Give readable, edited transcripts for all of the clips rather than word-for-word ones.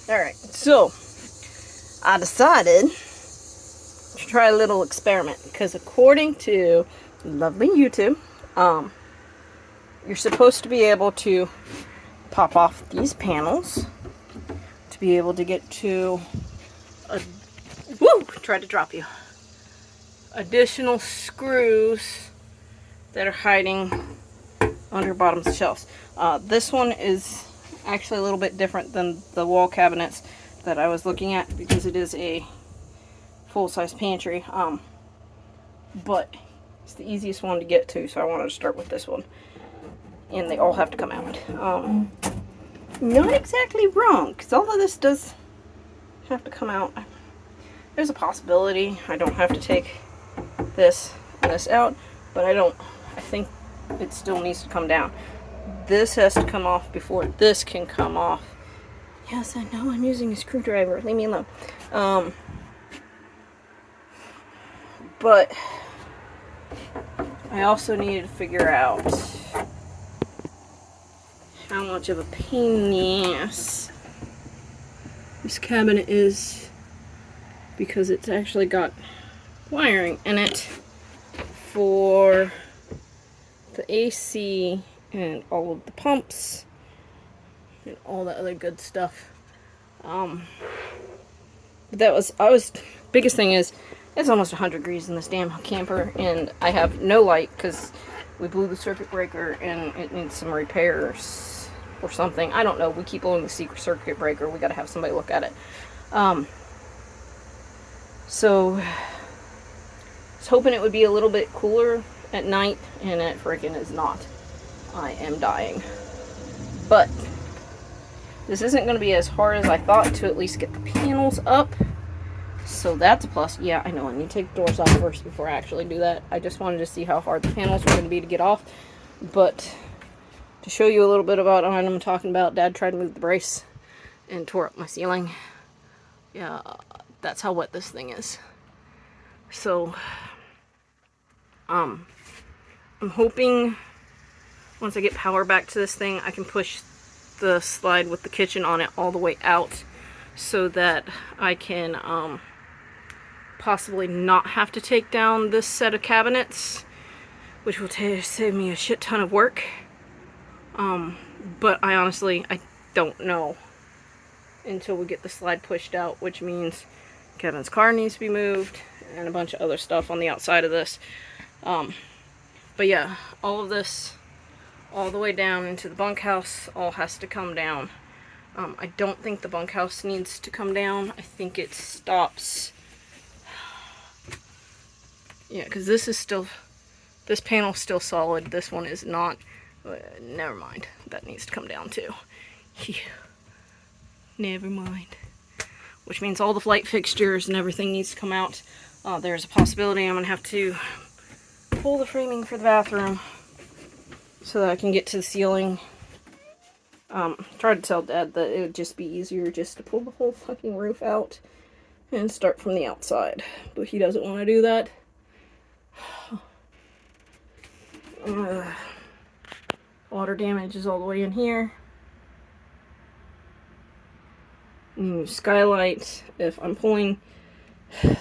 Alright, so I decided to try a little experiment because according to lovely YouTube, you're supposed to be able to pop off these panels to be able to get to a tried to drop you. Additional screws that are hiding under bottoms of shelves. This one is actually a little bit different than the wall cabinets that I was looking at because it is a full-size pantry. But it's the easiest one to get to, so I wanted to start with this one. And they all have to come out. Not exactly wrong, because all of this does have to come out. There's a possibility I don't have to take this and this out, but I think it still needs to come down. This has to come off before this can come off. Yes, I know I'm using a screwdriver. Leave me alone. But I also needed to figure out how much of a pain in the ass this cabinet is, because it's actually got wiring in it for the AC and all of the pumps and all the other good stuff. But biggest thing is, it's almost 100 degrees in this damn camper, and I have no light because we blew the circuit breaker and it needs some repairs or something. I don't know. We keep blowing the secret circuit breaker. We gotta have somebody look at it. So I was hoping it would be a little bit cooler at night, and it freaking is not. I am dying. But this isn't going to be as hard as I thought to at least get the panels up. So that's a plus. Yeah, I know I need to take the doors off first before I actually do that. I just wanted to see how hard the panels were going to be to get off. But to show you a little bit about what I'm talking about, Dad tried to move the brace and tore up my ceiling. Yeah, that's how wet this thing is. So, I'm hoping once I get power back to this thing, I can push the slide with the kitchen on it all the way out so that I can possibly not have to take down this set of cabinets, which will save me a shit ton of work. But I honestly don't know until we get the slide pushed out, which means Kevin's car needs to be moved and a bunch of other stuff on the outside of this. But yeah, all of this, all the way down into the bunkhouse, all has to come down. I don't think the bunkhouse needs to come down. I think it stops. Yeah, because this panel's still solid. This one is not. Never mind. That needs to come down too. Yeah. Never mind. Which means all the light fixtures and everything needs to come out. There's a possibility I'm going to have to pull the framing for the bathroom so that I can get to the ceiling. Tried to tell Dad that it would just be easier just to pull the whole fucking roof out and start from the outside. But he doesn't want to do that. Water damage is all the way in here. New skylight. If I'm pulling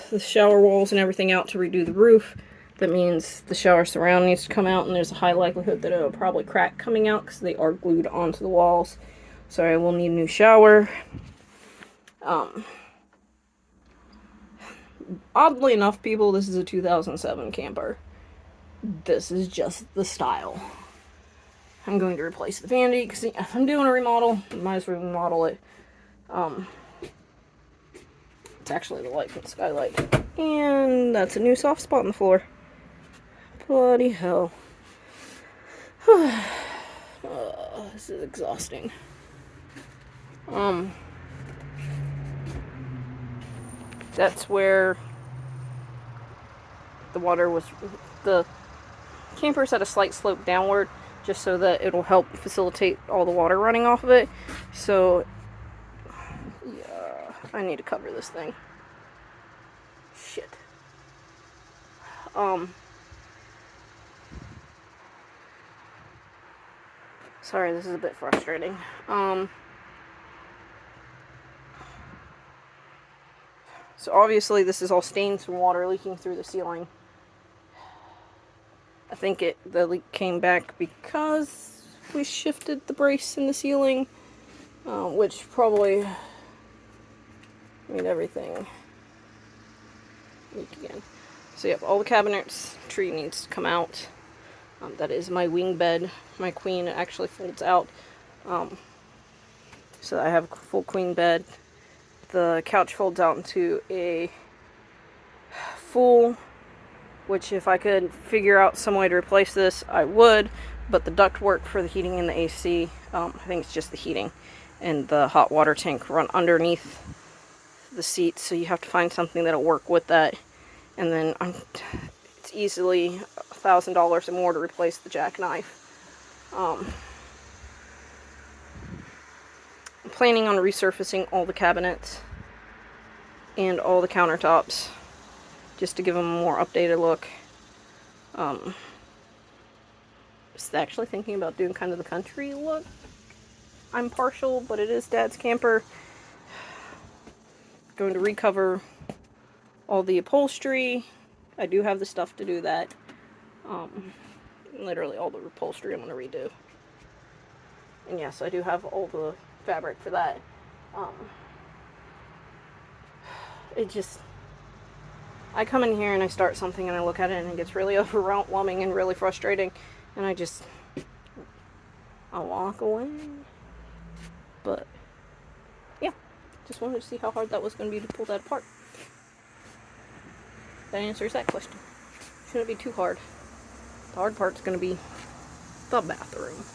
the shower walls and everything out to redo the roof, that means the shower surround needs to come out, and there's a high likelihood that it'll probably crack coming out because they are glued onto the walls. So I will need a new shower. Oddly enough, people, this is a 2007 camper. This is just the style. I'm going to replace the vanity because if I'm doing a remodel, I might as well remodel it. It's actually the light from the skylight. And that's a new soft spot on the floor. Bloody hell. This is exhausting. That's where the water was. The camper's at a slight slope downward, just so that it'll help facilitate all the water running off of it. So, yeah, I need to cover this thing. Shit. Sorry, this is a bit frustrating. So obviously this is all stains from water leaking through the ceiling. I think the leak came back because we shifted the brace in the ceiling, which probably made everything leak again. So yep, all the cabinets, tree needs to come out. That is my wing bed. My queen actually folds out. So I have a full queen bed. The couch folds out into a full, which if I could figure out some way to replace this, I would, but the ductwork for the heating and the AC, I think it's just the heating, and the hot water tank run underneath the seat, so you have to find something that'll work with that. And then it's easily $1,000 or more to replace the jackknife. I'm planning on resurfacing all the cabinets and all the countertops just to give them a more updated look. Just actually thinking about doing kind of the country look. I'm partial, but it is Dad's camper. Going to recover all the upholstery. I do have the stuff to do that. Literally all the upholstery I'm going to redo. And yes, I do have all the fabric for that. It just... I come in here and I start something and I look at it and it gets really overwhelming and really frustrating. And I'll walk away. But, yeah. Just wanted to see how hard that was going to be to pull that apart. That answers that question. Shouldn't be too hard. The hard part's going to be the bathroom.